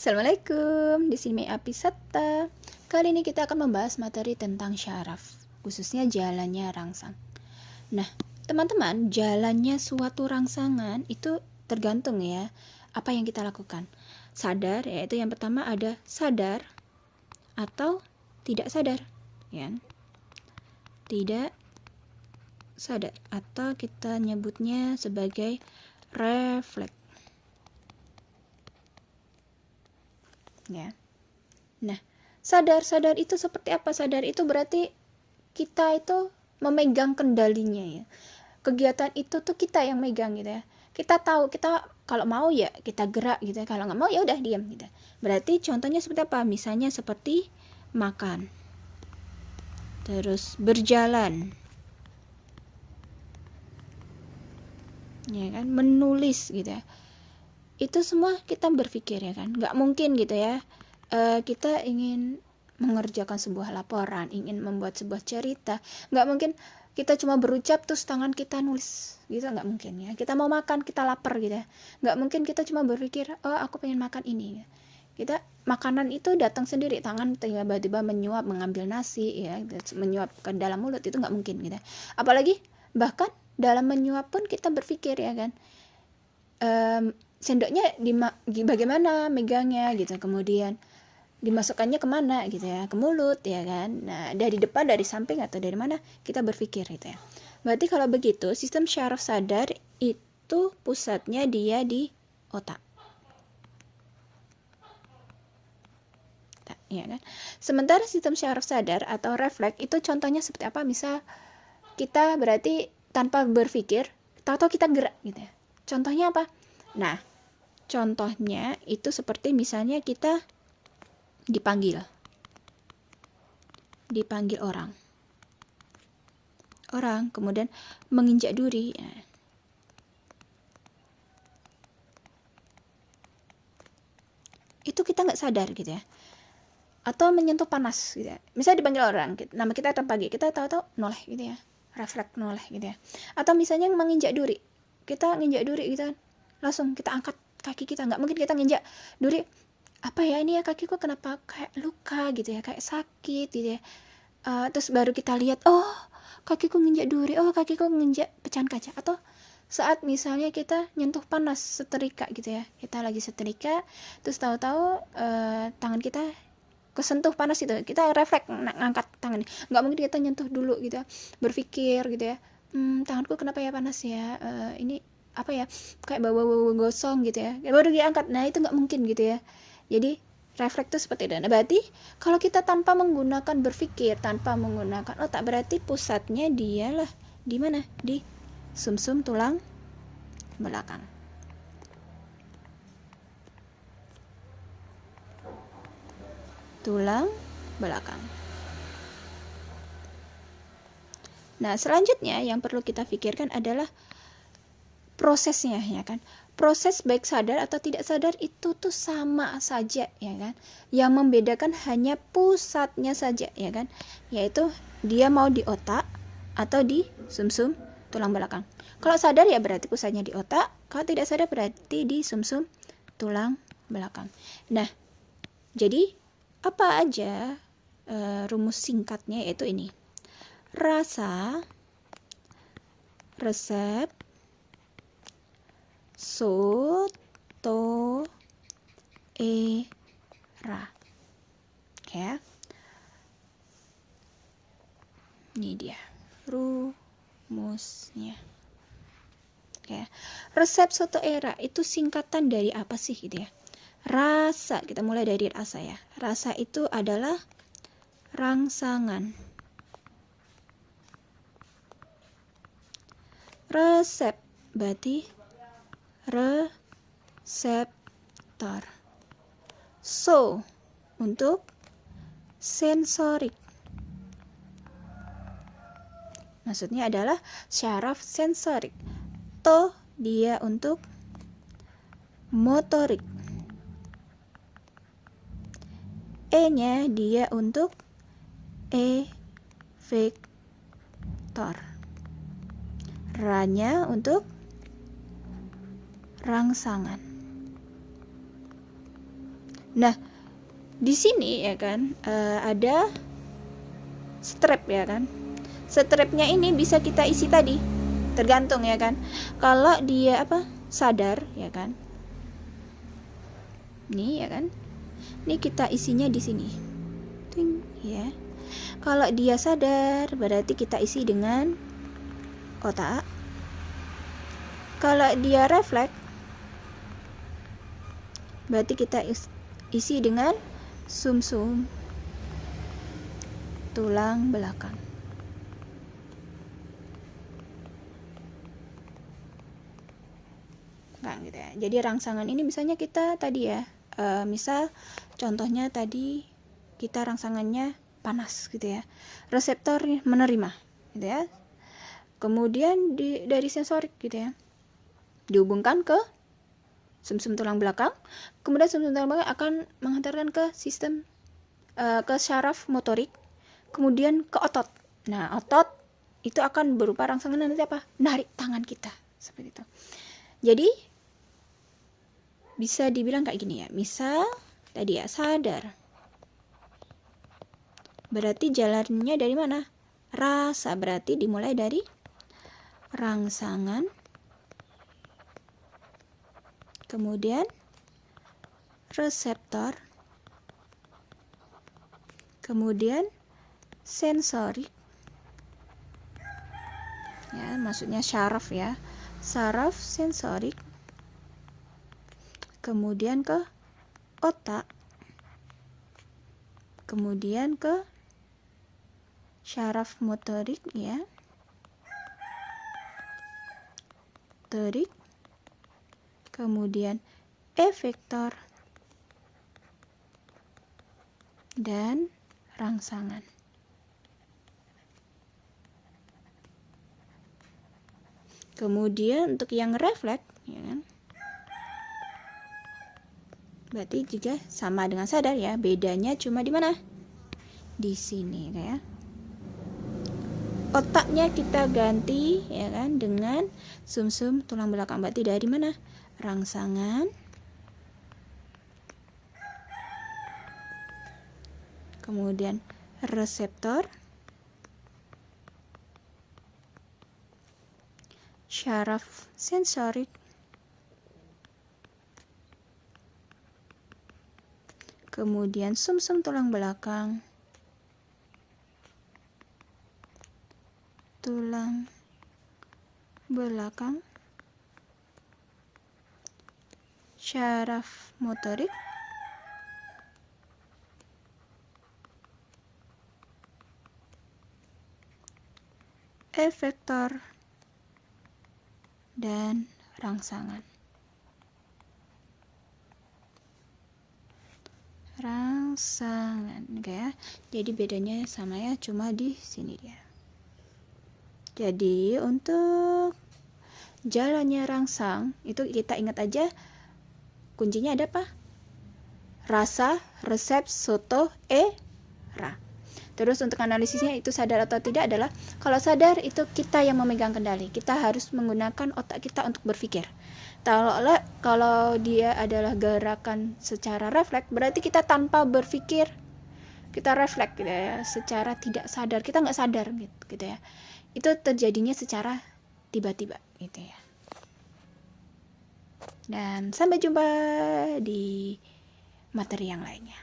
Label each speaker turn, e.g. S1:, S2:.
S1: Assalamualaikum, di sini Apisata. Kali ini kita akan membahas materi tentang syaraf, khususnya jalannya rangsang. Nah, teman-teman, jalannya suatu rangsangan itu tergantung ya, apa yang kita lakukan. Sadar, yaitu yang pertama ada sadar atau tidak sadar, ya. Tidak sadar atau kita nyebutnya sebagai refleks. Ya. Nah, sadar itu seperti apa? Sadar itu berarti kita itu memegang kendalinya ya. Kegiatan itu tuh kita yang megang gitu ya. Kita tahu, kita kalau mau ya kita gerak gitu ya. Kalau nggak mau ya udah diam gitu. Berarti contohnya seperti apa? Misalnya seperti makan. Terus berjalan. Ya kan, menulis gitu ya. Itu semua kita berpikir ya kan, nggak mungkin gitu ya kita ingin mengerjakan sebuah laporan, ingin membuat sebuah cerita, nggak mungkin kita cuma berucap terus tangan kita nulis gitu, nggak mungkin ya. Kita mau makan, kita lapar gitu ya, nggak mungkin kita cuma berpikir oh aku pengen makan ini. Kita makanan itu datang sendiri, tangan tiba-tiba menyuap mengambil nasi ya, menyuap ke dalam mulut, itu nggak mungkin gitu. Apalagi bahkan dalam menyuap pun kita berpikir ya kan, sendoknya bagaimana megangnya gitu, kemudian dimasukkannya kemana gitu ya, ke mulut ya kan. Nah, dari depan, dari samping, atau dari mana, kita berpikir gitu ya. Berarti kalau begitu sistem syaraf sadar itu pusatnya dia di otak, ya kan. Sementara sistem syaraf sadar atau refleks itu contohnya seperti apa? Misal kita berarti tanpa berpikir, tahu-tahu kita gerak gitu ya. Contohnya apa? Nah, contohnya itu seperti misalnya kita dipanggil orang, kemudian menginjak duri ya. Itu kita nggak sadar gitu ya. Atau menyentuh panas gitu ya. Misalnya dipanggil orang, nama kita terpanggil, kita tahu-tahu noleh gitu ya, refleks noleh gitu ya. Atau misalnya menginjak duri, kita nginjak duri gitu kan, langsung kita angkat kaki kita. Nggak mungkin kita nginjak duri, apa ya ini ya, kakiku kenapa kayak luka gitu ya, kayak sakit gitu ya. Terus baru kita lihat, oh kakiku nginjak duri, oh kakiku nginjak pecahan kaca. Atau saat misalnya kita nyentuh panas, setrika gitu ya, kita lagi setrika, terus tahu-tahu tangan kita kesentuh panas itu, kita refleks ngangkat tangan. Nggak mungkin kita nyentuh dulu gitu ya, berpikir gitu ya, tanganku kenapa ya panas ya, ini apa ya, kayak bau gosong gitu ya, baru diangkat. Nah itu nggak mungkin gitu ya. Jadi refleks itu seperti itu. Nah, berarti kalau kita tanpa menggunakan berpikir, tanpa menggunakan otak, berarti pusatnya dialah di mana? Di sumsum tulang belakang. Tulang belakang. Nah, selanjutnya yang perlu kita pikirkan adalah prosesnya ya kan. Proses baik sadar atau tidak sadar itu tuh sama saja ya kan. Yang membedakan hanya pusatnya saja ya kan. Yaitu dia mau di otak atau di sumsum tulang belakang. Kalau sadar ya berarti pusatnya di otak, kalau tidak sadar berarti di sumsum tulang belakang. Nah, jadi apa aja rumus singkatnya yaitu ini. Rasa, resep, soto, era. Ya. Ini dia rumusnya. Ya. Resep soto era itu singkatan dari apa sih gitu ya? Rasa, kita mulai dari rasa ya. Rasa itu adalah rangsangan. Resep berarti reseptor. So untuk sensorik. Maksudnya adalah syaraf sensorik. To dia untuk motorik. E-nya dia untuk efektor. Ra-nya untuk rangsangan. Nah, di sini ya kan ada strap ya kan. Strapnya ini bisa kita isi tadi, tergantung ya kan. Kalau dia sadar ya kan. Nih ya kan. Ini kita isinya di sini. Ting ya. Kalau dia sadar berarti kita isi dengan otak. Kalau dia refleks berarti kita isi dengan sumsum tulang belakang. Nah, gitu ya. Jadi rangsangan ini misalnya kita tadi ya, misal contohnya tadi kita rangsangannya panas gitu ya, reseptor menerima gitu ya, kemudian dari sensorik gitu ya dihubungkan ke sumsum tulang belakang, kemudian sumsum tulang belakang akan menghantarkan ke sistem ke syaraf motorik, kemudian ke otot. Nah, otot itu akan berupa rangsangan nanti narik tangan kita seperti itu. Jadi bisa dibilang kayak gini ya, misal tadi ya sadar, berarti jalannya dari mana? Rasa, berarti dimulai dari rangsangan, kemudian reseptor, kemudian sensorik ya, maksudnya syaraf ya, saraf sensorik, kemudian ke otak, kemudian ke syaraf motorik ya, motorik, kemudian efektor dan rangsangan. Kemudian untuk yang refleks ya kan, berarti juga sama dengan sadar ya, bedanya cuma di mana? Di sini ya. Otaknya kita ganti ya kan dengan sumsum tulang belakang, berarti dari mana? Rangsangan, kemudian reseptor, syaraf sensorik, kemudian sumsum tulang belakang, syaraf motorik, efektor dan rangsangan. Oke ya. Jadi bedanya sama ya, cuma di sini dia. Jadi untuk jalannya rangsang itu kita ingat aja kuncinya ada apa? Rasa, resep, soto, ra. Terus untuk analisisnya itu sadar atau tidak adalah, kalau sadar itu kita yang memegang kendali. Kita harus menggunakan otak kita untuk berpikir. Kalau dia adalah gerakan secara refleks, berarti kita tanpa berpikir, kita refleks gitu ya, secara tidak sadar, kita nggak sadar gitu ya. Itu terjadinya secara tiba-tiba gitu ya. Dan sampai jumpa di materi yang lainnya.